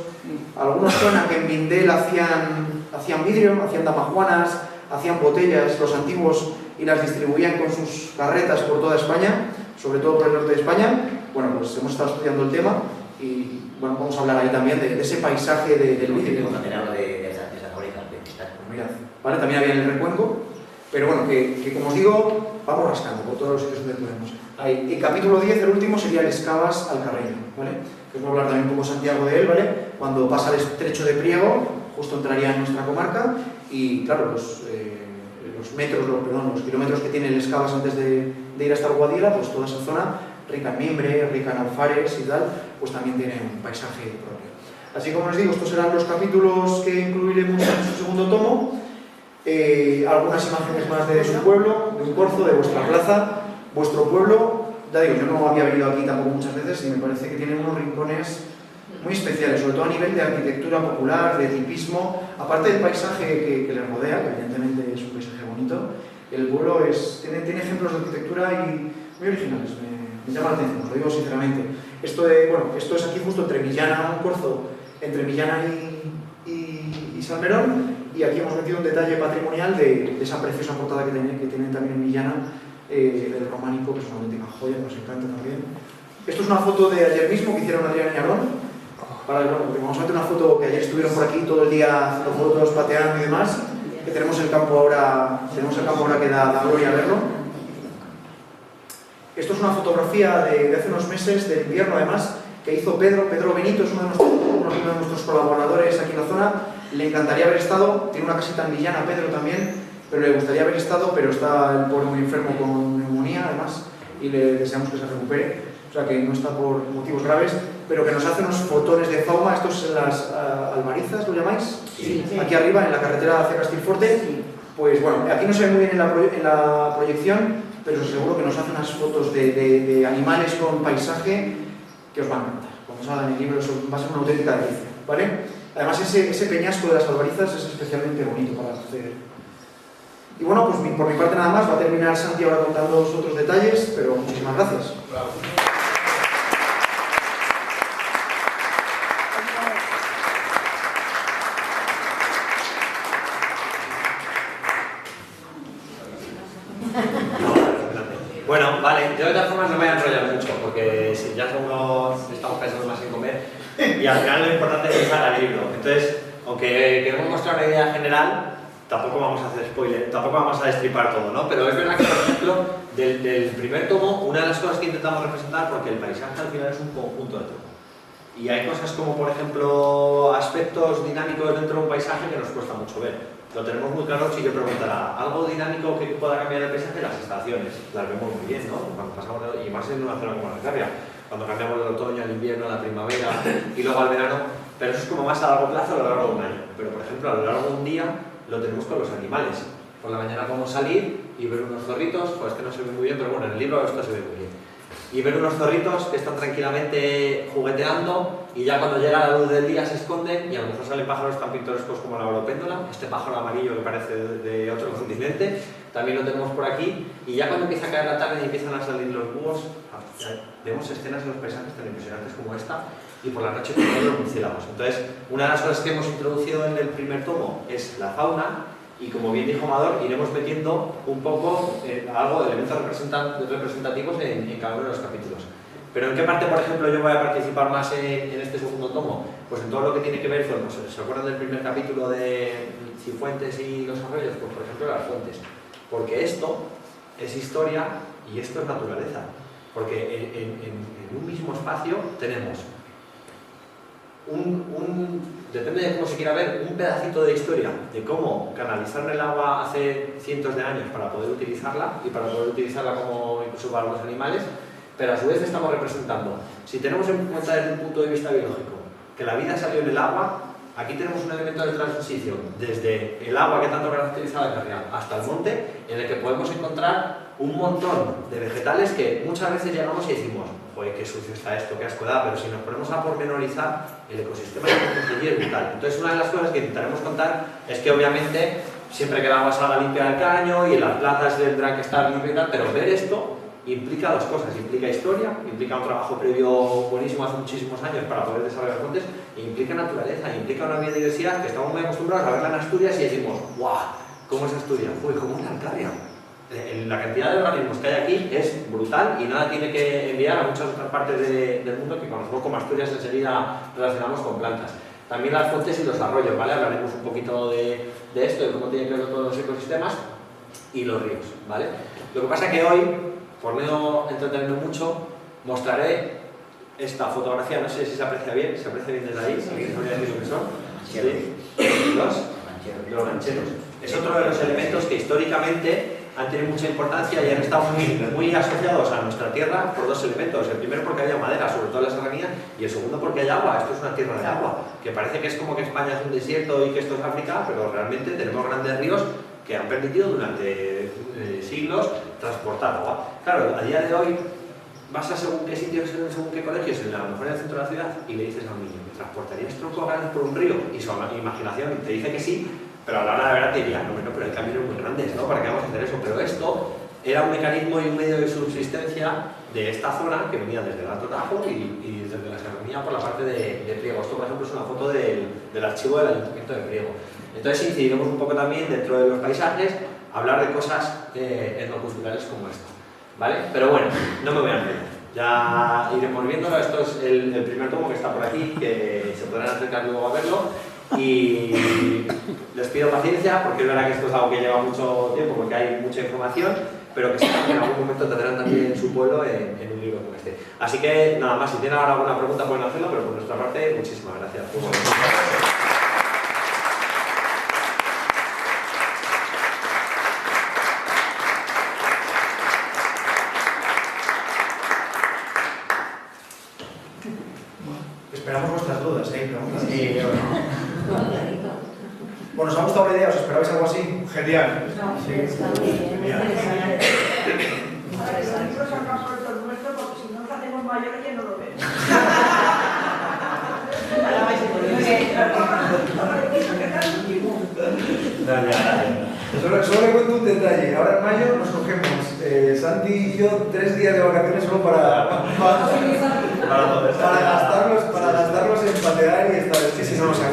Algunos suenan que en Vindel hacían vidrio, hacían damajuanas, hacían botellas, los antiguos, y las distribuían con sus carretas por toda España, sobre todo por el norte de España. Bueno, pues hemos estado estudiando el tema y bueno, vamos a hablar ahí también de ese paisaje del vidrio. De esa fábrica de cristal. Mirad, ¿vale? También había en el Recuenco. Pero bueno, que como os digo, vamos rascando por todos los sitios donde podemos. Ahí, el capítulo 10, el último, sería el Escabas al Carreño, ¿vale? Que os voy a hablar también un poco Santiago de él, ¿vale? Cuando pasa el estrecho de Priego, justo entraría en nuestra comarca, y claro, los kilómetros que tiene el Escabas antes de ir hasta el Guadiela, pues toda esa zona, rica en mimbre, rica en alfares y tal, pues también tiene un paisaje propio. Así como os digo, estos serán los capítulos que incluiremos en su segundo tomo. Algunas imágenes más de su pueblo, de un corzo, de vuestra plaza, vuestro pueblo. Ya digo, yo no había venido aquí tampoco muchas veces y me parece que tiene unos rincones muy especiales, sobre todo a nivel de arquitectura popular, de tipismo, aparte del paisaje que les rodea, que evidentemente es un paisaje bonito. El pueblo tiene ejemplos de arquitectura y muy originales, me llama la atención, os lo digo sinceramente. Esto es aquí justo entre Millana, un corzo, entre Millana y Salmerón, y aquí hemos metido un detalle patrimonial de esa preciosa portada que tienen también en Millana, del románico, que es una auténtica joya, nos encanta también. Esto es una foto de ayer mismo que hicieron Adrián y Aarón. Vamos a meter una foto que ayer estuvieron por aquí todo el día haciendo fotos, pateando y demás, que tenemos el campo ahora que da gloria verlo. Esto es una fotografía de hace unos meses, del invierno además, que hizo Pedro Benito, es uno de nuestros colaboradores aquí en la zona. Le encantaría haber estado, tiene una casita en Millana, Pedro también, pero le gustaría haber estado, pero está el pobre muy enfermo con neumonía además, y le deseamos que se recupere. O sea que no está por motivos graves, pero que nos hace unos fotones de fauna. Estos en las Albarizas, ¿lo llamáis? Sí. Aquí arriba, en la carretera hacia Castilforte. Pues bueno, aquí no se ve muy bien en la proyección, pero seguro que nos hace unas fotos de animales con paisaje que os van a encantar. Como os habla en el libro, eso va a ser una auténtica delicia, ¿vale? Además, ese peñasco de las Albarizas es especialmente bonito para hacer. Y bueno, pues por mi parte nada más. Va a terminar Santi ahora contando otros detalles, pero muchísimas gracias. Bravo. Bueno, vale, yo de todas formas no me voy a enrollar mucho, porque si ya estamos pensando más en comer, y al final lo importante es pensar al libro. Entonces, aunque queremos mostrar una idea general, tampoco vamos a hacer spoiler, tampoco vamos a destripar todo, ¿no? Pero es verdad que, por ejemplo, del primer tomo, una de las cosas que intentamos representar, porque el paisaje al final es un conjunto de todo. Y hay cosas como, por ejemplo, aspectos dinámicos dentro de un paisaje que nos cuesta mucho ver. Lo tenemos muy claro si yo preguntara, ¿algo dinámico que pueda cambiar el paisaje? Las estaciones, las vemos muy bien, ¿no? Cuando pasamos, y más en una zona como la Cantabria, cuando cambiamos del otoño al invierno, a la primavera y luego al verano, pero eso es como más a largo plazo a lo largo de un año. Pero, por ejemplo, a lo largo de un día lo tenemos con los animales. Por la mañana podemos salir y ver unos zorritos, pues que no se ve muy bien, pero bueno, en el libro esto se ve muy bien. Y ver unos zorritos que están tranquilamente jugueteando y ya cuando llega la luz del día se esconden y a lo mejor salen pájaros tan pintorescos como la oropéndola, este pájaro amarillo que parece de otro continente, también lo tenemos por aquí, y ya cuando empieza a caer la tarde y empiezan a salir los búhos, vemos escenas en los paisajes tan impresionantes como esta, y por la noche con los murciélagos. Entonces, una de las cosas que hemos introducido en el primer tomo es la fauna, y como bien dijo Amador, iremos metiendo un poco algo de elementos representativos en cada uno de los capítulos. Pero ¿en qué parte, por ejemplo, yo voy a participar más en este segundo tomo? Pues en todo lo que tiene que ver, pues, ¿se acuerdan del primer capítulo de Cifuentes y los arroyos? Pues por ejemplo las fuentes. Porque esto es historia y esto es naturaleza. Porque en un mismo espacio tenemos depende de cómo se quiera ver, un pedacito de historia de cómo canalizaron el agua hace cientos de años para poder utilizarla y para poder utilizarla como incluso para los animales, pero a su vez estamos representando, si tenemos en cuenta desde un punto de vista biológico que la vida salió en el agua, aquí tenemos un elemento de transición desde el agua que tanto caracteriza la carrial hasta el monte, en el que podemos encontrar un montón de vegetales que muchas veces llegamos y decimos, joder, qué sucio está esto, qué asco da, pero si nos ponemos a pormenorizar, el ecosistema es brutal. Entonces, una de las cosas que intentaremos contar es que obviamente siempre que el agua salga limpia del caño y en las plazas tendrán que estar limpias y tal, pero ver esto implica dos cosas, implica historia, implica un trabajo previo buenísimo hace muchísimos años para poder desarrollar montes, e implica naturaleza, implica una biodiversidad que estamos muy acostumbrados a verla en Asturias y decimos, ¡guau! ¿Cómo es Asturias? ¡Uy, cómo es la Arcadia! La cantidad de organismos que hay aquí es brutal y nada tiene que enviar a muchas otras partes del mundo que conocemos como Asturias enseguida relacionamos con plantas. También las fuentes y los arroyos, ¿vale? Hablaremos un poquito de esto, de cómo tienen que ver todos los ecosistemas. y los ríos, ¿vale? Lo que pasa es que hoy, por no entretenerme mucho, mostraré esta fotografía, no sé si se aprecia bien desde ahí, ¿alguien sabría decir lo que son? ¿Sí? Los rancheros. Es otro de los elementos que históricamente han tenido mucha importancia y han estado muy asociados a nuestra tierra por dos elementos. El primero porque había madera, sobre todo en la serranía, y el segundo porque hay agua. Esto es una tierra de agua, que parece que es como que España es un desierto y que esto es África, pero realmente tenemos grandes ríos que han permitido durante siglos transportar agua. Claro, a día de hoy vas a según qué sitios, según qué colegios, a lo mejor en el centro de la ciudad, y le dices a un niño, ¿me transportarías troncos grandes por un río? Y su imaginación te dice que sí, pero a la hora de verdad te diría, no, pero hay caminos muy grandes, ¿no? ¿Para qué vamos a hacer eso? Pero esto era un mecanismo y un medio de subsistencia de esta zona que venía desde el Alto Tajo y desde la serranía por la parte de Priego. Esto, por ejemplo, es una foto del archivo del Ayuntamiento de Priego. Entonces incidiremos un poco también dentro de los paisajes, hablar de cosas etnoculturales como esta, ¿vale? Pero bueno, no me voy a enredar. Ya iremos viéndolo. Esto es el primer tomo que está por aquí, que se podrán acercar luego a verlo. Y les pido paciencia, porque es verdad que esto es algo que lleva mucho tiempo, porque hay mucha información, pero que sepan que en algún momento tendrán también su pueblo en un libro como este. Así que nada más, si tienen ahora alguna pregunta pueden hacerlo, pero por nuestra parte, muchísimas gracias. Esperamos vuestras dudas, preguntas. Sí, bueno, ¿os ha gustado la idea? ¿Os esperabais algo así? Genial. Sí. Genial. Los libros han pasado por todo nuestro porque si no nos hacemos mayores ya no lo ven. Solo le cuento un detalle. Ahora en mayo nos cogemos, Santi y yo, 3 días de vacaciones solo para gastarlos en patear y estar. Sí, no, o sea,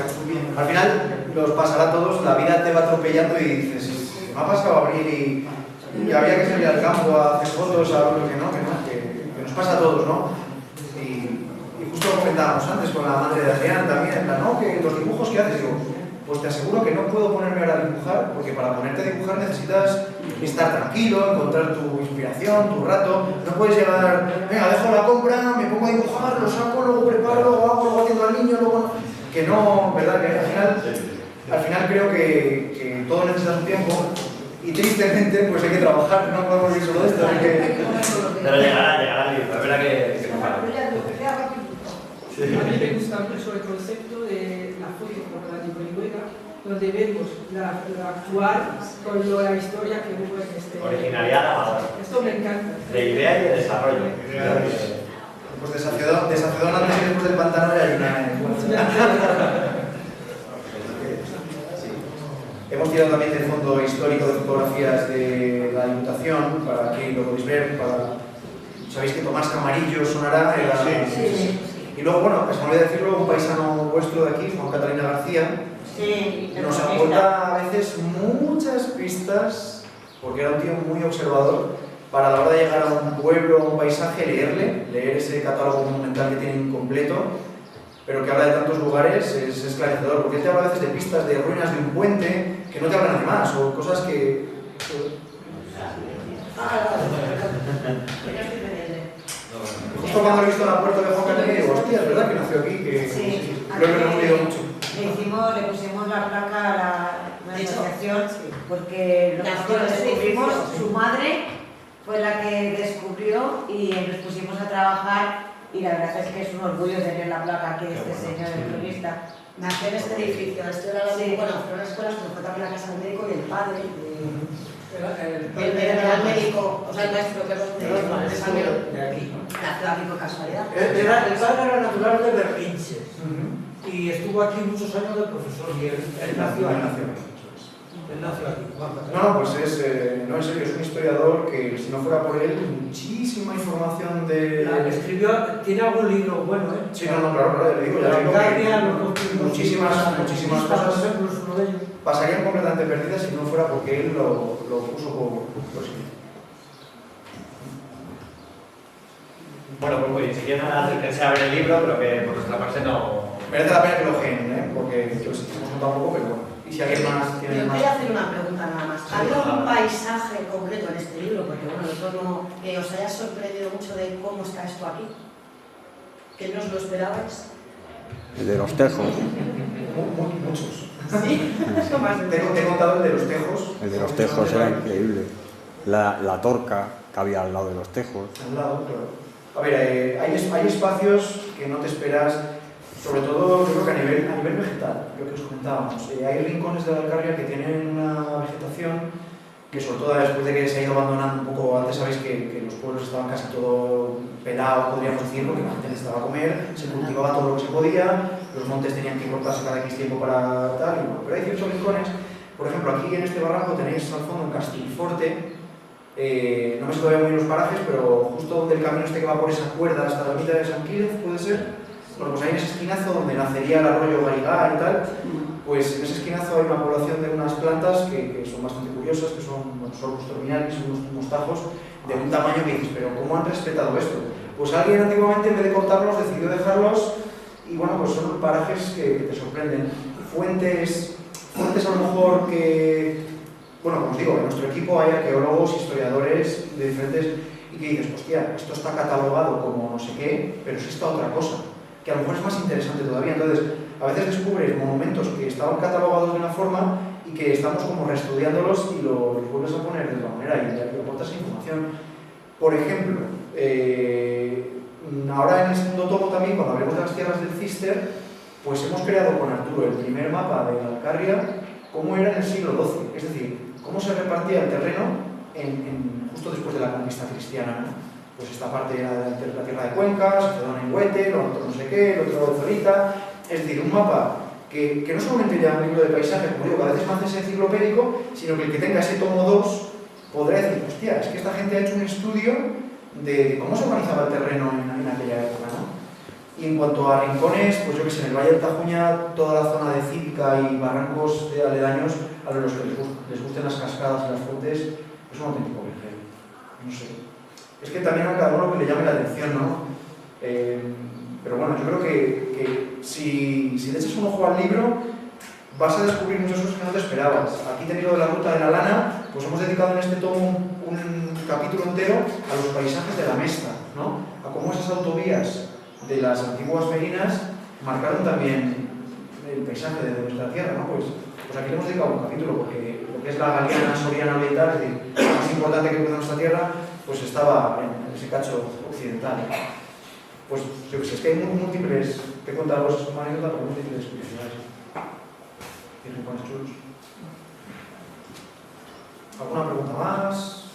al final los pasará a todos, la vida te va atropellando y dices, me ha pasado abril y había que salir al campo a hacer fotos, a lo que nos pasa a todos, ¿no? Y justo lo comentábamos antes con la madre de Adrián también, ¿no? Que los dibujos que haces, digo, pues te aseguro que no puedo ponerme ahora a dibujar, porque para ponerte a dibujar necesitas estar tranquilo, encontrar tu inspiración, tu rato. No puedes llegar, venga, dejo la compra, me pongo a dibujar, lo saco, luego preparo, luego hago, luego atiendo al niño, luego... Que no, ¿verdad? Que al final creo que todo necesita su tiempo y tristemente pues hay que trabajar, no podemos vivir solo de esto. Pero llegará el libro, es verdad que no para. A mí me gusta mucho el concepto de la foto como la de Brihuega, donde vemos la actuar con la historia que hubo en este... Originalidad amadora. Esto me encanta. De idea y de desarrollo. Pues desafiador antes y después del pantano ya hay una... Hemos tirado también del fondo histórico de fotografías de la Diputación, para que lo podéis ver, sabéis que Tomás Camarillo sonará, Sí. Y luego, bueno, pues me voy a decirlo, un paisano vuestro de aquí, Juan Catalina García, nos aporta a veces muchas pistas, porque era un tío muy observador, para a la hora de llegar a un pueblo o un paisaje, leer ese catálogo monumental que tiene incompleto, pero que habla de tantos lugares, es esclarecedor, porque él te habla a veces de pistas, de ruinas de un puente, que no te hablan de más, o cosas que... Justo cuando he visto la puerta de Juan Catalina, digo, hostia, es verdad que nació aquí, que Sí, creo que no hemos leído mucho. le pusimos la placa a la asociación porque lo que descubrimos, su madre fue la que descubrió y nos pusimos a trabajar y la verdad es que es un orgullo tener la placa aquí de este señor, el cronista. Nació en este edificio, esto era una escuela, fue también la casa del médico y el padre. El médico, o sea, el maestro que de aquí. nació aquí por casualidad. El padre era natural de Berlinche y estuvo aquí muchos años de profesor y él nació aquí. Él nació aquí. No, pues no, en serio, es un historiador que si no fuera por él, muchísima información de... Escribió, tiene algún libro bueno, ¿eh? Sí, claro, le digo, ya digo que muchísimas cosas pasarían completamente perdidas si no fuera porque él lo puso por sí. Bueno, pues muy bien, si quieren acercarse a ver el libro, pero que por nuestra parte no... Merece la pena que lo genen, porque hemos contado un poco, pero bueno. Y si alguien más tiene Yo más... quería hacer una pregunta nada más. ¿Ha habido algún paisaje concreto en este libro? Porque bueno, nosotros no, que os haya sorprendido mucho de cómo está esto aquí. ¿Que no os lo esperabais? El de los tejos. Muchos. Sí, eso más de Te he contado el de los tejos. El de los tejos era increíble. La torca que había al lado de los tejos. Al lado, claro. A ver, hay espacios que no te esperas, sobre todo yo creo que a nivel vegetal, lo que os comentábamos. Hay rincones de la Alcarria que tienen una vegetación que, sobre todo después de que se ha ido abandonando un poco, antes sabéis que los pueblos estaban casi todo pelado, podríamos decir, porque la gente necesitaba comer, se cultivaba todo lo que se podía, los montes tenían que cortarse cada X tiempo para tal, y bueno, pero hay ciertos rincones. Por ejemplo, aquí en este barranco tenéis al fondo un castilforte. No me sé todavía muy bien los parajes, pero justo donde el camino este que va por esa cuerda hasta la mitad de San Quílez, ¿puede ser? Bueno, pues ahí en ese esquinazo donde nacería el arroyo Garigá y tal, pues en ese esquinazo hay una población de unas plantas que son bastante curiosas, que son sorbus terminales, unos tajos de un tamaño que dices, pero ¿cómo han respetado esto? Pues alguien antiguamente, en vez de cortarlos, decidió dejarlos, y bueno, pues son parajes que te sorprenden. Fuentes a lo mejor que... Bueno, como os digo, en nuestro equipo hay arqueólogos, historiadores de diferentes... Y que dices, hostia, esto está catalogado como no sé qué, pero es esta otra cosa, que a lo mejor es más interesante todavía. Entonces, a veces descubres monumentos que estaban catalogados de una forma y que estamos como reestudiándolos y los vuelves a poner de otra manera y aportas información. Por ejemplo, ahora en el segundo tomo también, cuando hablemos de las tierras del Cister, pues hemos creado con Arturo el primer mapa de la Alcarria, cómo era en el siglo XII, es decir, cómo se repartía el terreno justo después de la conquista cristiana, ¿no? Pues esta parte era la tierra de Cuenca, Sacedón en Huete, lo otro no sé qué, lo otro Zorita, es decir, un mapa que no solamente ya un libro de paisaje, como digo, que a veces más es enciclopédico, sino que el que tenga ese tomo 2 podrá decir, hostia, es que esta gente ha hecho un estudio de cómo se organizaba el terreno en aquella época, ¿no? Y en cuanto a rincones, pues yo que sé, en el Valle del Tajuña, toda la zona de Cívica y barrancos de aledaños, a los que les gusten las cascadas y las fuentes, es un auténtico viaje. No sé. Es que también a cada uno que le llame la atención, ¿no? Pero bueno, yo creo que si le echas un ojo al libro, vas a descubrir muchas cosas que no te esperabas. Aquí tenido de la ruta de la lana, pues hemos dedicado en este tomo un capítulo entero a los paisajes de la Mesta, ¿no? A cómo esas autovías de las antiguas merinas marcaron también el paisaje de nuestra tierra, ¿no? Pues aquí le hemos dedicado un capítulo, porque lo que es la Galiana Soriana Oriental, es decir, lo más importante que cruza nuestra tierra, pues estaba en ese cacho occidental. Pues yo que sé, es que hay múltiples, te he contado cosas como anécdota, pero múltiples curiosidades. Y rincones chulos. ¿Alguna pregunta más?